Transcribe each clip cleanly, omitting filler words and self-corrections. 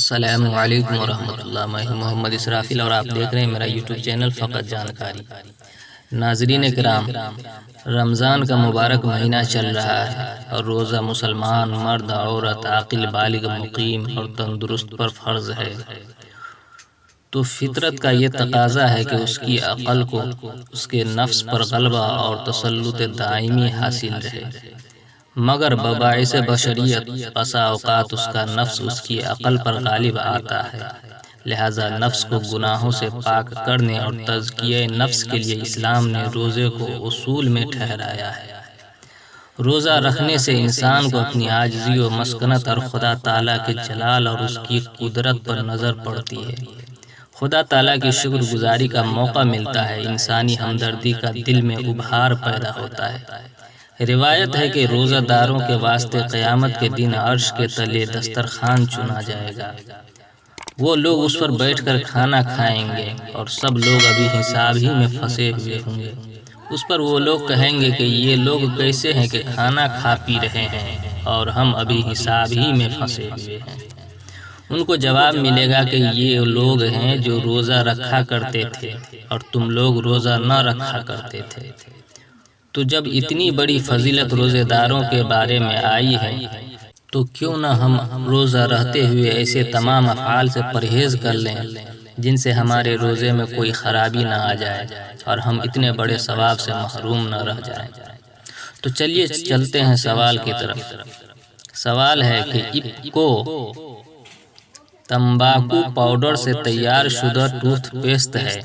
السلام علیکم ورحمۃ اللہ۔ میں ہوں محمد اسرافیل اور آپ دیکھ رہے ہیں میرا یوٹیوب چینل فقط جانکاری۔ ناظرین کرام، رمضان کا مبارک مہینہ چل رہا ہے اور روزہ مسلمان مرد عورت عاقل بالغ مقیم اور تندرست پر فرض ہے۔ تو فطرت کا یہ تقاضا ہے کہ اس کی عقل کو اس کے نفس پر غلبہ اور تسلط دائمی حاصل رہے، مگر بباعث بشریت بسا اوقات اس کا نفس اس کی عقل پر غالب آتا ہے۔ لہذا نفس کو گناہوں سے پاک کرنے اور تزکیہ نفس کے لیے اسلام نے روزے کو اصول میں ٹھہرایا ہے۔ روزہ رکھنے سے انسان کو اپنی عاجزی و مسکنت اور خدا تعالیٰ کے جلال اور اس کی قدرت پر نظر پڑتی ہے۔ خدا تعالیٰ کی شکر گزاری کا موقع ملتا ہے، انسانی ہمدردی کا دل میں ابھار پیدا ہوتا ہے۔ روایت ہے کہ روزہ داروں کے واسطے قیامت کے دن عرش کے تلے دسترخوان چنا جائے گا۔ وہ لوگ اس پر بیٹھ کر کھانا کھائیں گے اور سب لوگ ابھی حساب ہی میں پھنسے ہوئے ہوں گے۔ اس پر وہ لوگ کہیں گے کہ یہ لوگ کیسے ہیں کہ کھانا کھا پی رہے ہیں اور ہم ابھی حساب ہی میں پھنسے ہوئے ہیں۔ ان کو جواب ملے گا کہ یہ لوگ ہیں جو روزہ رکھا کرتے تھے اور تم لوگ روزہ نہ رکھا کرتے تھے۔ تو جب اتنی بڑی فضیلت روزے داروں کے بارے میں آئی ہے تو کیوں نہ ہم روزہ رہتے ہوئے ایسے تمام افعال سے پرہیز کر لیں جن سے ہمارے روزے میں کوئی خرابی نہ آ جائے اور ہم اتنے بڑے ثواب سے محروم نہ رہ جائیں۔ تو چلیے چلتے ہیں سوال کی طرف۔ سوال ہے کہ اپکو تمباکو پاؤڈر سے تیار شدہ ٹوتھ پیسٹ ہے۔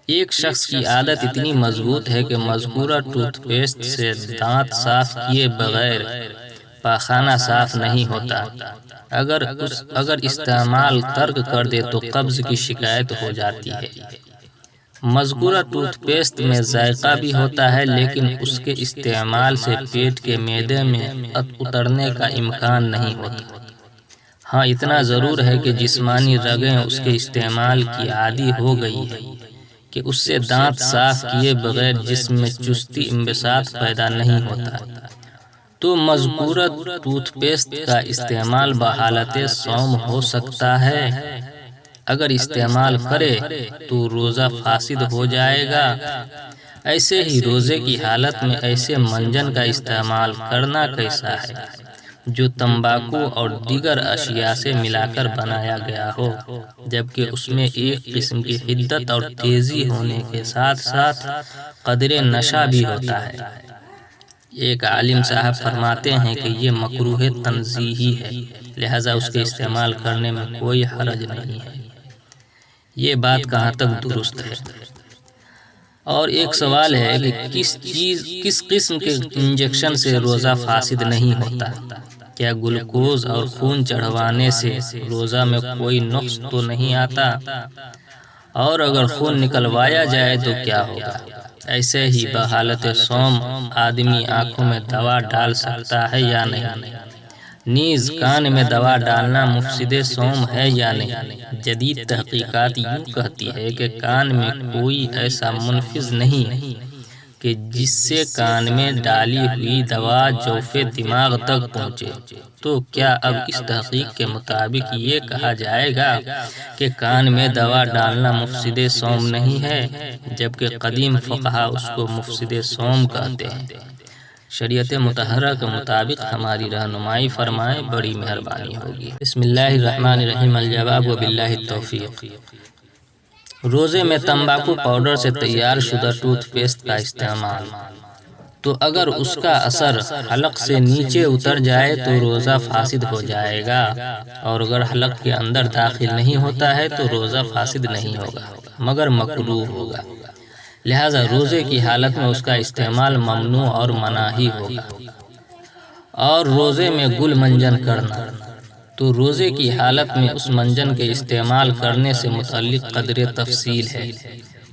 ایک شخص کی عادت اتنی مضبوط ہے کہ مذکورہ ٹوتھ پیسٹ سے دانت صاف کیے بغیر پاخانہ صاف نہیں ہوتا۔ اگر استعمال ترک کر دے تو قبض کی شکایت ہو جاتی ہے۔ مذکورہ ٹوتھ پیسٹ میں ذائقہ بھی ہوتا ہے، لیکن اس کے استعمال سے پیٹ کے معدے میں اترنے کا امکان نہیں ہوتا۔ ہاں، اتنا ضرور ہے کہ جسمانی رگیں اس کے استعمال کی عادی ہو گئی ہے کہ اس سے دانت صاف کیے بغیر جسم میں چستی انبساط پیدا نہیں ہوتا۔ تو مذکورہ ٹوتھ پیسٹ کا استعمال بحالت صوم ہو سکتا ہے۔ اگر استعمال کرے تو روزہ فاسد ہو جائے گا۔ ایسے ہی روزے کی حالت میں ایسے منجن کا استعمال کرنا کیسا ہے جو تمباکو اور دیگر اشیاء سے ملا کر بنایا گیا ہو، جبکہ اس میں ایک قسم کی حدت اور تیزی ہونے کے ساتھ ساتھ قدرے نشہ بھی ہوتا ہے۔ ایک عالم صاحب فرماتے ہیں کہ یہ مکروہ تنزیہی ہے، لہذا اس کے استعمال کرنے میں کوئی حرج نہیں ہے۔ یہ بات کہاں تک درست ہے؟ اور ایک سوال ہے کہ کس قسم کے انجیکشن سے روزہ فاسد نہیں ہوتا؟ کیا گلوکوز اور خون چڑھوانے سے روزہ میں کوئی نقص تو نہیں آتا؟ اور اگر خون نکلوایا جائے تو کیا ہوگا؟ ایسے ہی بحالت صوم آدمی آنکھوں میں دوا ڈال سکتا ہے یا نہیں؟ نیز کان میں دوا ڈالنا مفسد صوم ہے یا نہیں؟ جدید تحقیقات یوں کہتی ہے کہ کان میں کوئی ایسا منفذ نہیں کہ جس سے کان میں ڈالی ہوئی دوا جوف دماغ تک پہنچے۔ تو کیا اب اس تحقیق کے مطابق یہ کہا جائے گا کہ کان میں دوا ڈالنا مفسد صوم نہیں ہے، جبکہ قدیم فقہا اس کو مفسد صوم کہتے ہیں؟ شریعت مطہرہ کے مطابق ہماری رہنمائی فرمائیں، بڑی مہربانی ہوگی۔ بسم اللہ الرحمن الرحیم۔ الجواب وباللہ التوفیق۔ روزے میں تمباکو پاؤڈر سے تیار شدہ ٹوتھ پیسٹ کا استعمال، تو اگر اس کا اثر حلق سے نیچے اتر جائے تو روزہ فاسد ہو جائے گا، اور اگر حلق کے اندر داخل نہیں ہوتا ہے تو روزہ فاسد نہیں ہوگا مگر مکروہ ہوگا۔ لہذا روزے کی حالت میں اس کا استعمال ممنوع اور مناہی ہوگا۔ اور روزے میں گل منجن کرنا، تو روزے کی حالت میں اس منجن کے استعمال کرنے سے متعلق قدر تفصیل ہے۔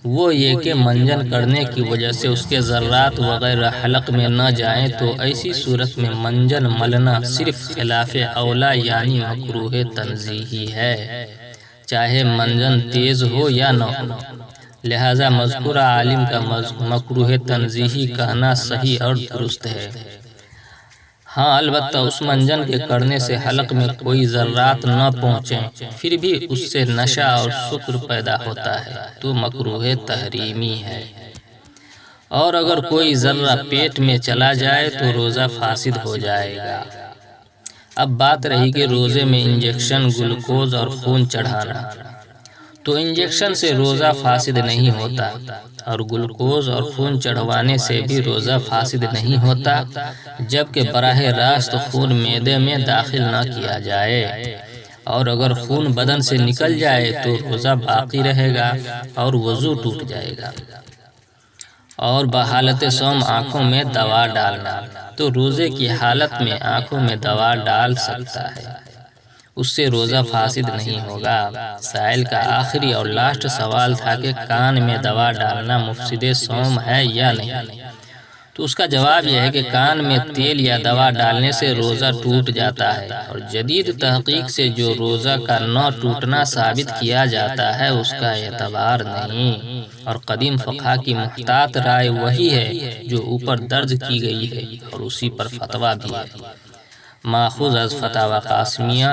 وہ یہ کہ منجن کرنے کی وجہ سے اس کے ذرات وغیرہ حلق میں نہ جائیں تو ایسی صورت میں منجن ملنا صرف خلاف اولا یعنی مکروہ تنزیہی ہے، چاہے منجن تیز ہو یا نہ ہو۔ لہذا مذکورہ عالم کا مکروہ تنزیہی کہنا صحیح اور درست ہے۔ ہاں البتہ اس منجن کے کرنے سے حلق میں کوئی ذرات نہ پہنچیں، پھر بھی اس سے نشہ اور سکر پیدا ہوتا ہے تو مکروہ تحریمی ہے۔ اور اگر کوئی ذرہ پیٹ میں چلا جائے تو روزہ فاسد ہو جائے گا۔ اب بات رہی کہ روزے میں انجیکشن، گلوکوز اور خون چڑھانا، تو انجیکشن سے روزہ فاسد نہیں ہوتا، اور گلوکوز اور خون چڑھوانے سے بھی روزہ فاسد نہیں ہوتا، جبکہ براہ راست خون معدے میں داخل نہ کیا جائے، اور اگر خون بدن سے نکل جائے تو روزہ باقی رہے گا اور وضو ٹوٹ جائے گا۔ اور بحالت صوم آنکھوں میں دوا ڈالنا، تو روزے کی حالت میں آنکھوں میں دوا ڈال سکتا ہے، اس سے روزہ فاسد نہیں ہوگا۔ سائل کا آخری اور لاسٹ سوال تھا کہ کان میں دوا ڈالنا مفسد صوم ہے یا نہیں، تو اس کا جواب یہ ہے کہ کان میں تیل یا دوا ڈالنے سے روزہ ٹوٹ جاتا ہے، اور جدید تحقیق سے جو روزہ کا نہ ٹوٹنا ثابت کیا جاتا ہے اس کا اعتبار نہیں، اور قدیم فقہا کی محتاط رائے وہی ہے جو اوپر درج کی گئی ہے، اور اسی پر فتویٰ بھی ہے، ماخوذ از فتاوی قاسمیہ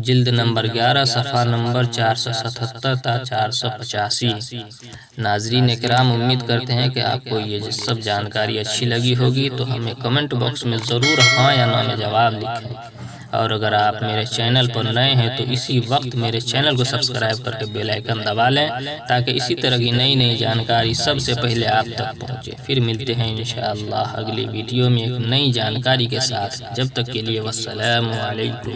جلد نمبر 11 صفحہ نمبر 477 تا 485۔ ناظرین کرام، امید کرتے ہیں کہ آپ کو یہ سب جانکاری اچھی لگی ہوگی، تو ہمیں کمنٹ باکس میں ضرور ہاں یا نا میں جواب لکھیں، اور اگر آپ میرے چینل پر نئے ہیں تو اسی وقت میرے چینل کو سبسکرائب کر کے بیل آئیکن دبا لیں، تاکہ اسی طرح کی نئی جانکاری سب سے پہلے آپ تک پہنچے۔ پھر ملتے ہیں انشاءاللہ اگلی ویڈیو میں ایک نئی جانکاری کے ساتھ، جب تک کے لیے والسلام علیکم۔